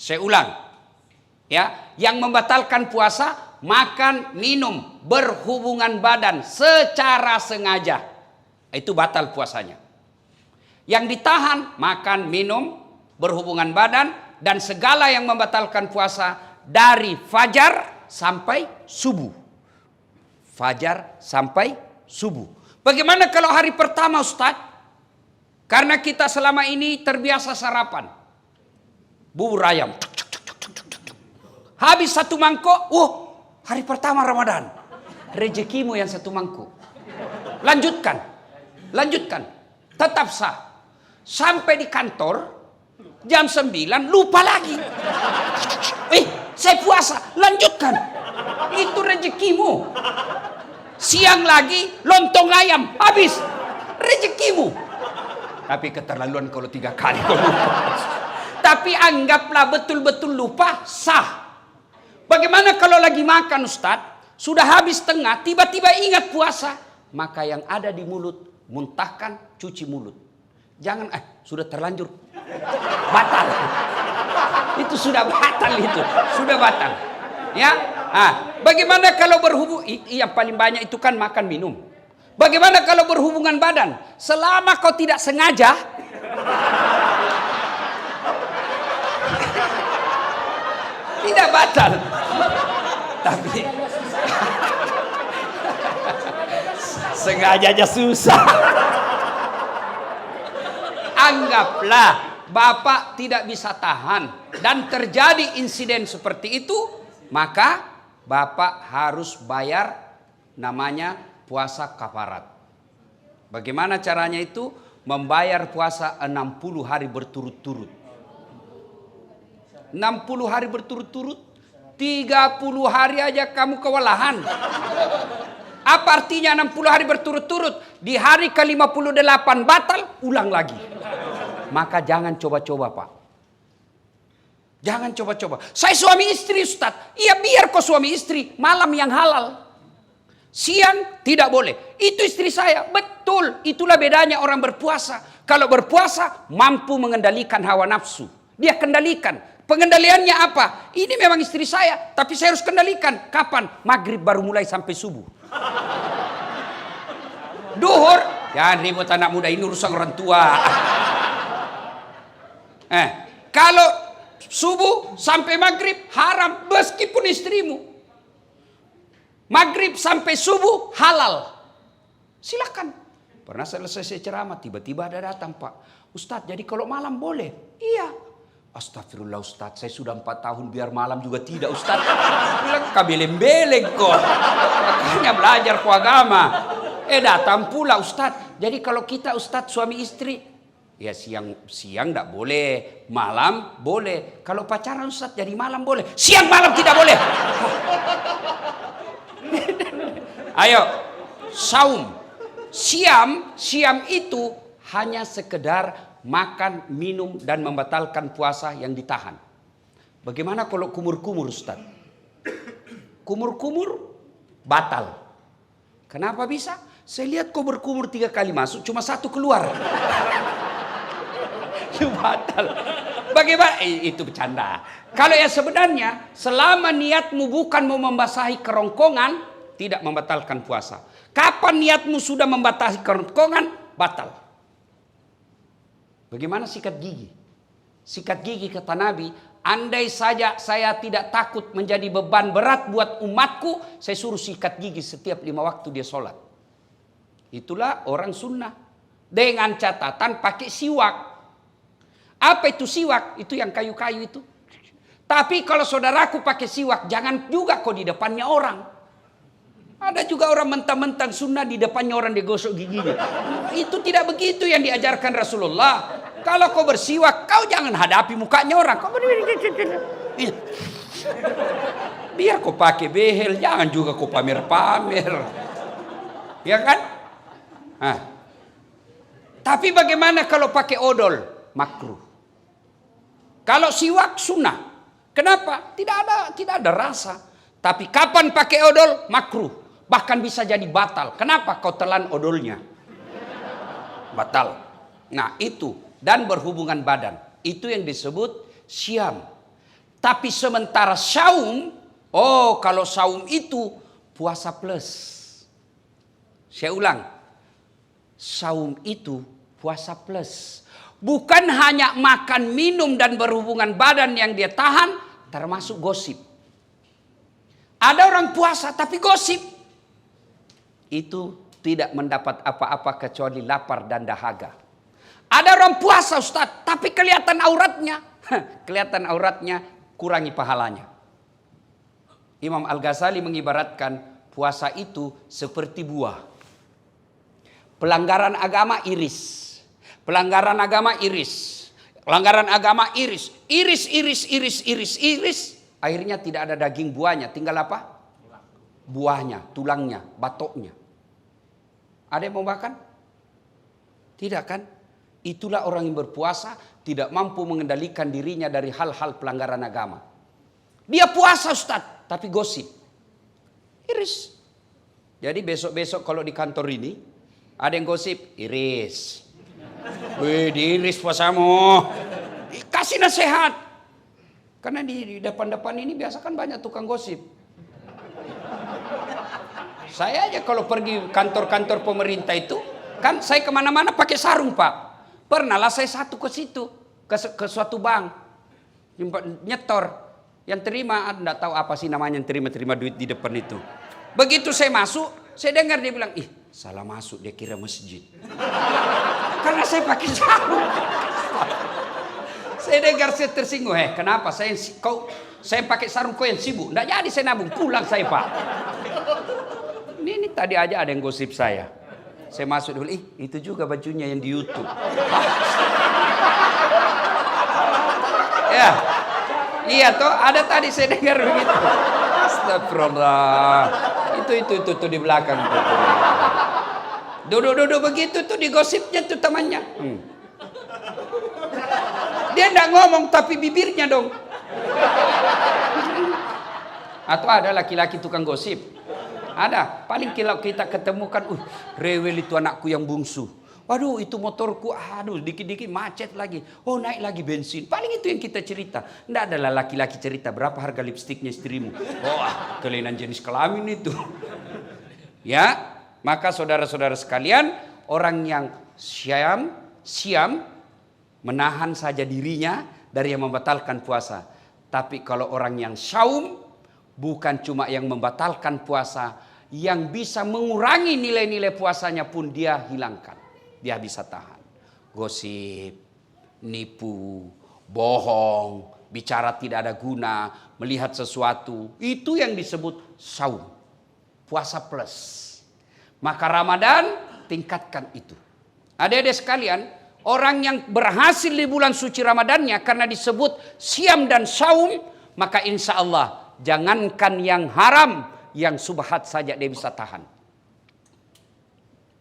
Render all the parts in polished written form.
Saya ulang. Ya, yang membatalkan puasa, makan, minum, berhubungan badan secara sengaja. Itu batal puasanya. Yang ditahan, makan, minum, berhubungan badan, dan segala yang membatalkan puasa dari fajar sampai subuh. Fajar sampai subuh. Bagaimana kalau hari pertama, Ustadz? Karena kita selama ini terbiasa sarapan. Bubur ayam. Habis satu mangkok, hari pertama Ramadan. Rezekimu yang satu mangkok. Lanjutkan. Tetap sah. Sampai di kantor, jam 9, lupa lagi. Saya puasa, lanjutkan. Itu rezekimu. Siang lagi, lontong ayam, habis. Rezekimu. Tapi keterlaluan kalau 3 kali kau lupa. Tapi anggaplah betul-betul lupa, sah. Bagaimana kalau lagi makan, Ustadz, sudah habis tengah, tiba-tiba ingat puasa, maka yang ada di mulut, muntahkan, cuci mulut. Jangan, sudah terlanjur, batal. Itu sudah batal itu, sudah batal. Ya, bagaimana kalau berhubung, yang paling banyak itu kan makan minum. Bagaimana kalau berhubungan badan? Selama kau tidak sengaja, tidak batal. Tapi sengaja aja susah. Anggaplah Bapak tidak bisa tahan dan terjadi insiden seperti itu, maka Bapak harus bayar namanya puasa kafarat. Bagaimana caranya itu? Membayar puasa 60 hari berturut-turut. 60 hari berturut-turut, 30 hari aja kamu kewalahan. Apa artinya 60 hari berturut-turut? Di hari ke-58 batal, ulang lagi. Maka jangan coba-coba, Pak. Jangan coba-coba. Saya suami istri, Ustaz. Iya, biar kau suami istri, malam yang halal. Siang tidak boleh. Itu istri saya. Betul, itulah bedanya orang berpuasa. Kalau berpuasa mampu mengendalikan hawa nafsu. Dia kendalikan. Pengendaliannya apa? Ini memang istri saya, tapi saya harus kendalikan. Kapan? Maghrib baru mulai sampai subuh. Duhur, jangan ribut anak muda, ini urusan orang tua. Kalau subuh sampai maghrib haram, meskipun istrimu. Maghrib sampai subuh halal. Silakan. Pernah selesai saya ceramah, tiba-tiba ada datang, Pak Ustadz, jadi kalau malam boleh? Iya. Astagfirullah Ustadz, saya sudah 4 tahun biar malam juga tidak Ustadz. Bilang kabeleng-beleng kok. Makanya belajar ku agama. Datang pula Ustadz. Jadi kalau kita Ustadz suami istri, ya siang tidak boleh, malam boleh. Kalau pacaran Ustadz jadi malam boleh, siang malam tidak boleh. Ayo, saum. Siam itu hanya sekedar makan, minum, dan membatalkan puasa yang ditahan. Bagaimana kalau kumur-kumur, Ustaz? Kumur-kumur batal. Kenapa bisa? Saya lihat kau berkumur 3 kali masuk, cuma 1 keluar. Itu batal. Bagaimana? Itu bercanda. Kalau yang sebenarnya, selama niatmu bukan mau membasahi kerongkongan, tidak membatalkan puasa. Kapan niatmu sudah membasahi kerongkongan, batal. Bagaimana sikat gigi? Sikat gigi kata Nabi, andai saja saya tidak takut menjadi beban berat buat umatku, saya suruh sikat gigi setiap 5 waktu dia sholat. Itulah orang sunnah. Dengan catatan pakai siwak. Apa itu siwak? Itu yang kayu-kayu itu. Tapi kalau saudaraku pakai siwak, jangan juga kau di depannya orang. Ada juga orang mentang-mentang sunnah di depannya orang digosok giginya. Itu tidak begitu yang diajarkan Rasulullah. Kalau kau bersiwak, kau jangan hadapi mukanya orang. Kau biar kau pakai behel, jangan juga kau pamer-pamer. Ya kan? Tapi bagaimana kalau pakai odol? Makruh. Kalau siwak sunnah. Kenapa? Tidak ada rasa. Tapi kapan pakai odol? Makruh. Bahkan bisa jadi batal. Kenapa? Kau telan odolnya. Batal. Nah itu. Dan berhubungan badan. Itu yang disebut syam. Tapi sementara saum, oh kalau saum itu puasa plus. Saya ulang, saum itu puasa plus. Bukan hanya makan, minum, dan berhubungan badan yang dia tahan, termasuk gosip. Ada orang puasa tapi gosip. Itu tidak mendapat apa-apa kecuali lapar dan dahaga. Ada orang puasa Ustaz, tapi kelihatan auratnya. Kelihatan auratnya, kurangi pahalanya. Imam Al-Ghazali mengibaratkan puasa itu seperti buah. Pelanggaran agama iris. Pelanggaran agama iris. Pelanggaran agama iris. Iris. Akhirnya tidak ada daging buahnya. Tinggal apa? Buahnya, tulangnya, batoknya. Ada yang mau makan? Tidak kan? Itulah orang yang berpuasa tidak mampu mengendalikan dirinya dari hal-hal pelanggaran agama. Dia puasa Ustaz, tapi gosip. Iris. Jadi besok-besok kalau di kantor ini ada yang gosip, iris. Wih, diiris puasamu. Kasih nasihat. Karena di depan-depan ini biasa kan banyak tukang gosip. Saya aja kalau pergi kantor-kantor pemerintah itu, kan saya kemana-mana pakai sarung Pak. Pernahlah saya satu ke situ, ke suatu bank, nyetor, yang terima, enggak tahu apa sih namanya, yang terima duit di depan itu. Begitu saya masuk, saya dengar dia bilang, ih salah masuk, dia kira masjid. Karena saya pakai sarung. Saya dengar, saya tersinggung, kenapa saya pakai sarung, kau yang sibuk? Enggak jadi saya nabung, pulang saya Pak. Ini tadi aja ada yang gosip saya. Saya masuk dulu, itu juga bajunya yang di YouTube. Ya, iya toh, ada tadi saya dengar begitu. Astagfirullah. Itu di belakang. Duduk begitu tuh digosipnya tuh temannya. Dia enggak ngomong tapi bibirnya dong. Atau ada laki-laki tukang gosip. Ada, paling kalau kita ketemukan, rewel itu anakku yang bungsu. Waduh, itu motorku, dikit-dikit macet lagi. Oh, naik lagi bensin. Paling itu yang kita cerita. Nggak adalah laki-laki cerita, berapa harga lipstiknya istrimu. Oh, kelainan jenis kelamin itu. Ya, maka saudara-saudara sekalian, orang yang siam, menahan saja dirinya dari yang membatalkan puasa. Tapi kalau orang yang saum, bukan cuma yang membatalkan puasa, yang bisa mengurangi nilai-nilai puasanya pun dia hilangkan. Dia bisa tahan. Gosip, nipu, bohong, bicara tidak ada guna, melihat sesuatu. Itu yang disebut saum. Puasa plus. Maka Ramadan tingkatkan itu. Adik-adik sekalian, orang yang berhasil di bulan suci Ramadannya karena disebut siam dan saum, maka insya Allah jangankan yang haram, yang subhat saja dia bisa tahan.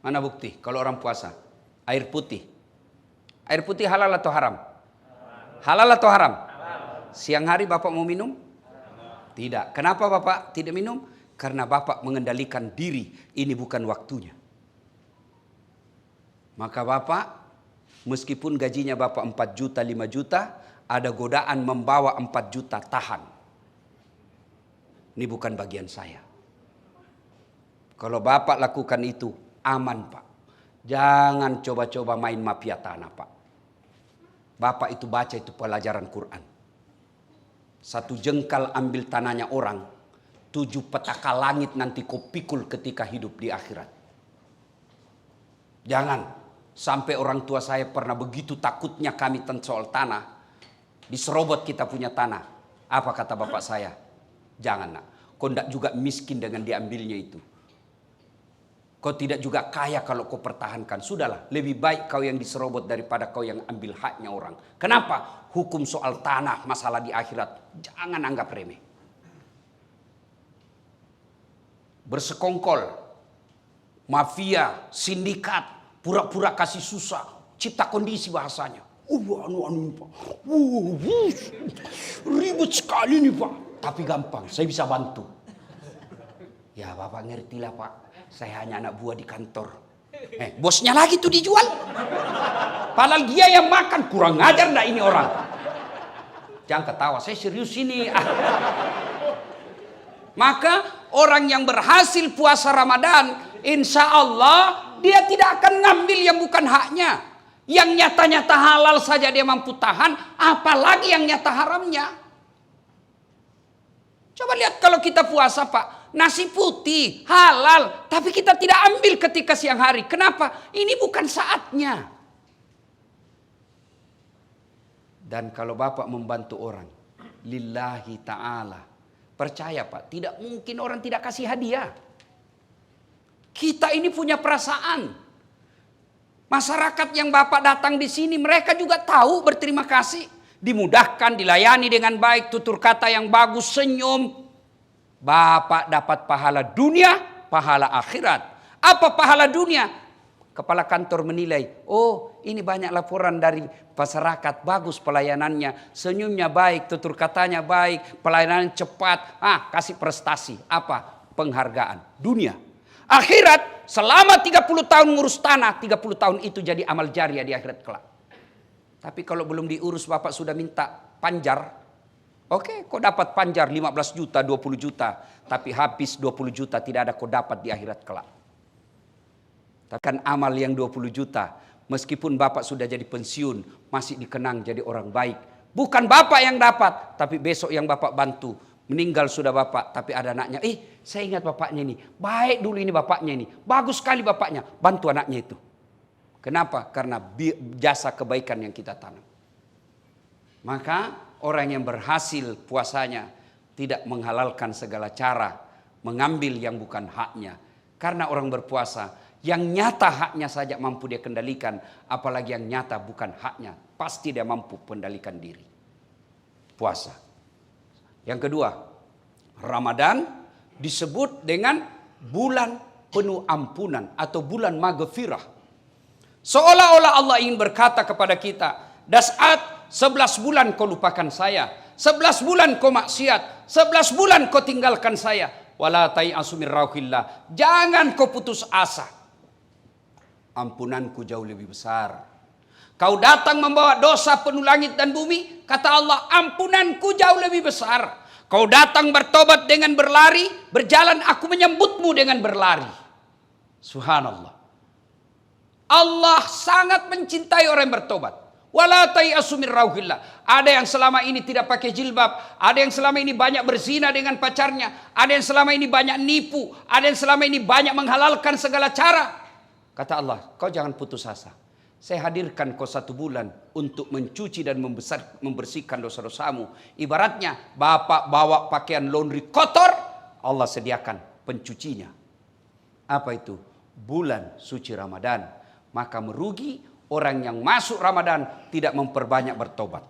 Mana bukti kalau orang puasa? Air putih. Air putih halal atau haram? Halal atau haram? Siang hari Bapak mau minum? Tidak. Kenapa Bapak tidak minum? Karena Bapak mengendalikan diri. Ini bukan waktunya. Maka Bapak, meskipun gajinya Bapak 4 juta, 5 juta, ada godaan membawa 4 juta, tahan. Ini bukan bagian saya. Kalau Bapak lakukan itu, aman Pak. Jangan coba-coba main mafia tanah Pak. Bapak itu baca itu pelajaran Quran. 1 jengkal ambil tanahnya orang, 7 petaka langit nanti kau pikul ketika hidup di akhirat. Jangan sampai orang tua saya pernah begitu takutnya kami soal tanah. Diserobot kita punya tanah. Apa kata bapak saya? Jangan nak. Kau tidak juga miskin dengan diambilnya itu. Kau tidak juga kaya kalau kau pertahankan. Sudahlah, lebih baik kau yang diserobot daripada kau yang ambil haknya orang. Kenapa? Hukum soal tanah, masalah di akhirat, jangan anggap remeh. Bersekongkol, mafia, sindikat, pura-pura kasih susah, cipta kondisi bahasanya. Pak. Ribet sekali nih Pak. Tapi gampang, saya bisa bantu. Ya Bapak ngertilah Pak. Saya hanya anak buah di kantor. Bosnya lagi tuh dijual. Padahal dia yang makan, kurang ngajar enggak ini orang. Jangan ketawa, saya serius ini. Maka orang yang berhasil puasa Ramadan, insya Allah dia tidak akan ngambil yang bukan haknya. Yang nyata-nyata halal saja dia mampu tahan, apalagi yang nyata haramnya. Coba lihat kalau kita puasa Pak, nasi putih halal, tapi kita tidak ambil ketika siang hari. Kenapa? Ini bukan saatnya. Dan kalau Bapak membantu orang, lillahi ta'ala, percaya Pak, tidak mungkin orang tidak kasih hadiah. Kita ini punya perasaan. Masyarakat yang Bapak datang di sini, mereka juga tahu berterima kasih. Dimudahkan, dilayani dengan baik, tutur kata yang bagus, senyum. Bapak dapat pahala dunia, pahala akhirat. Apa pahala dunia? Kepala kantor menilai, oh ini banyak laporan dari masyarakat, bagus pelayanannya, senyumnya baik, tutur katanya baik, pelayanan cepat, kasih prestasi. Apa? Penghargaan. Dunia. Akhirat, selama 30 tahun ngurus tanah, 30 tahun itu jadi amal jariah di akhirat kelak. Tapi kalau belum diurus Bapak sudah minta panjar. Oke, kau dapat panjar 15 juta, 20 juta. Tapi habis 20 juta tidak ada kau dapat di akhirat kelak. Takkan amal yang 20 juta, meskipun Bapak sudah jadi pensiun, masih dikenang jadi orang baik. Bukan Bapak yang dapat, tapi besok yang Bapak bantu. Meninggal sudah Bapak, tapi ada anaknya. Saya ingat bapaknya ini. Baik dulu ini bapaknya ini. Bagus sekali bapaknya. Bantu anaknya itu. Kenapa? Karena jasa kebaikan yang kita tanam. Maka orang yang berhasil puasanya tidak menghalalkan segala cara. Mengambil yang bukan haknya. Karena orang berpuasa, yang nyata haknya saja mampu dia kendalikan. Apalagi yang nyata bukan haknya. Pasti dia mampu kendalikan diri. Puasa. Yang kedua, Ramadan disebut dengan bulan penuh ampunan atau bulan maghfirah. Seolah-olah Allah ingin berkata kepada kita, Das'at 11 bulan kau lupakan saya, 11 bulan kau maksiat, 11 bulan kau tinggalkan saya. Wala tai'asu min rauhillah. Jangan kau putus asa. Ampunanku jauh lebih besar. Kau datang membawa dosa penuh langit dan bumi, kata Allah, ampunanku jauh lebih besar. Kau datang bertobat dengan berlari, berjalan aku menyambutmu dengan berlari. Subhanallah. Allah sangat mencintai orang yang bertobat. Wala tai'asu min rauhillah. Ada yang selama ini tidak pakai jilbab, ada yang selama ini banyak berzina dengan pacarnya, ada yang selama ini banyak nipu, ada yang selama ini banyak menghalalkan segala cara. Kata Allah, kau jangan putus asa. Saya hadirkan kau 1 bulan untuk mencuci dan membersihkan dosa-dosamu. Ibaratnya Bapak bawa pakaian laundry kotor, Allah sediakan pencucinya. Apa itu? Bulan suci Ramadan. Maka merugi orang yang masuk Ramadan tidak memperbanyak bertobat.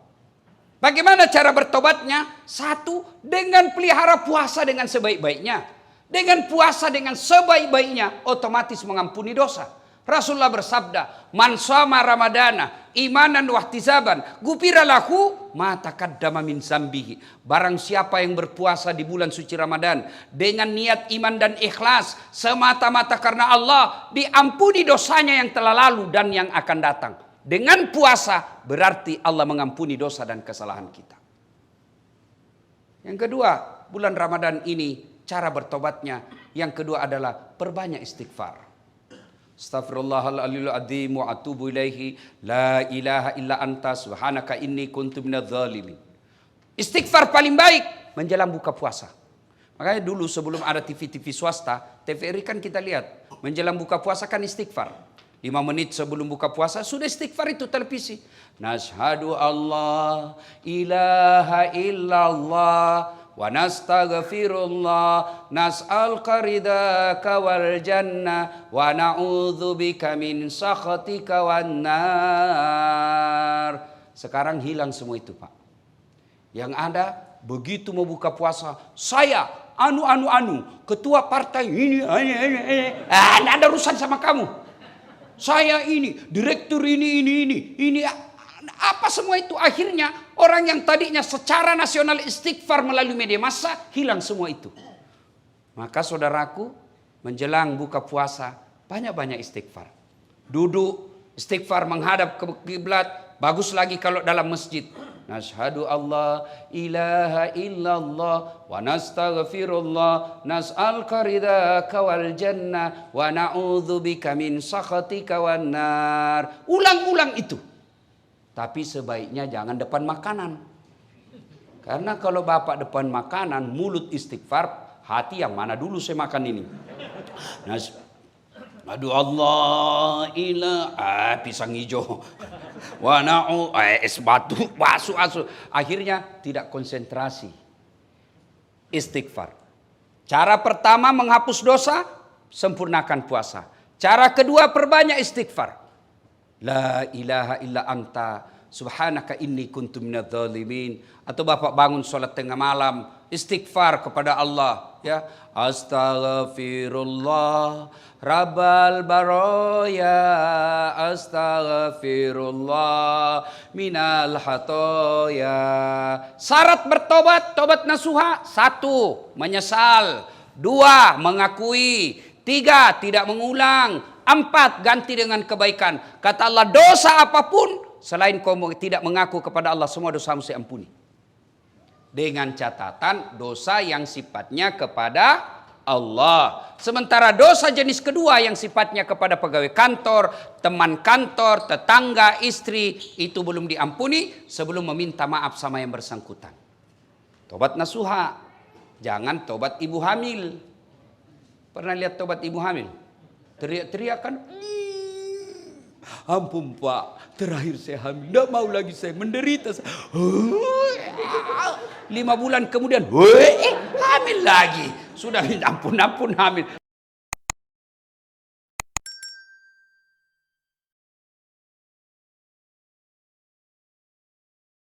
Bagaimana cara bertobatnya? 1, dengan pelihara puasa dengan sebaik-baiknya. Dengan puasa dengan sebaik-baiknya, otomatis mengampuni dosa. Rasulullah bersabda, man shoma ramadana imanan wahtisaban gufira lahu ma taqaddama min zambihi. Barang siapa yang berpuasa di bulan suci Ramadan dengan niat iman dan ikhlas semata-mata karena Allah, diampuni dosanya yang telah lalu dan yang akan datang. Dengan puasa berarti Allah mengampuni dosa dan kesalahan kita. Yang kedua, bulan Ramadan ini cara bertobatnya, yang kedua adalah perbanyak istighfar. Astaghfirullahaladzim adzim wa atubu ilaihi la ilaha illa anta subhanaka inni kuntu minadz zalimin. Istighfar paling baik menjelang buka puasa. Makanya dulu sebelum ada TV-TV swasta, TVRI kan kita lihat menjelang buka puasa kan istighfar. 5 menit sebelum buka puasa sudah istighfar itu televisi. Nashhadu Allah ilaha illallah wa nastaghfirullah nas'aluka ridaka wal jannah wa na'udzubika min sakhatika wan nar. Sekarang hilang semua itu, Pak. Yang ada begitu mau buka puasa, saya ketua partai ini enggak ada urusan sama kamu. Saya ini direktur ini apa semua itu. Akhirnya orang yang tadinya secara nasional istighfar melalui media massa, hilang semua itu. Maka saudaraku, menjelang buka puasa banyak-banyak istighfar. Duduk istighfar menghadap ke kiblat, bagus lagi kalau dalam masjid. Nashhadu Allah ilaha illallah wa nastaghfirullah nas'aluka ridhaka wal jannah wa na'udzubika min sakhatika wan nar. Ulang-ulang itu. Tapi sebaiknya jangan depan makanan. Karena kalau bapak depan makanan, mulut istighfar, hati yang mana dulu saya makan ini. Aduh Allah ilah pisang hijau. Wana'u es batu asu. Akhirnya tidak konsentrasi. Istighfar. Cara pertama menghapus dosa, sempurnakan puasa. Cara kedua perbanyak istighfar. La ilaha illa anta subhanaka inni kuntu minadz zalimin. Atau bapak bangun sholat tengah malam, istighfar kepada Allah, ya. Astaghfirullah rabbal baroya, astaghfirullah minal hatoya. Syarat bertobat, tobat nasuha: 1, menyesal; 2, mengakui; 3, tidak mengulang; 4, ganti dengan kebaikan. Kata Allah, dosa apapun selain kau tidak mengaku kepada Allah, semua dosamu saya ampuni. Dengan catatan dosa yang sifatnya kepada Allah. Sementara dosa jenis kedua yang sifatnya kepada pegawai kantor, teman kantor, tetangga, istri, itu belum diampuni sebelum meminta maaf sama yang bersangkutan. Tobat nasuha. Jangan tobat ibu hamil. Pernah lihat tobat ibu hamil? Teriak-teriak kan? Ampun Pak, terakhir saya hamil, tidak mau lagi saya menderita. 5 bulan kemudian, hamil lagi. Sudah ampun hamil.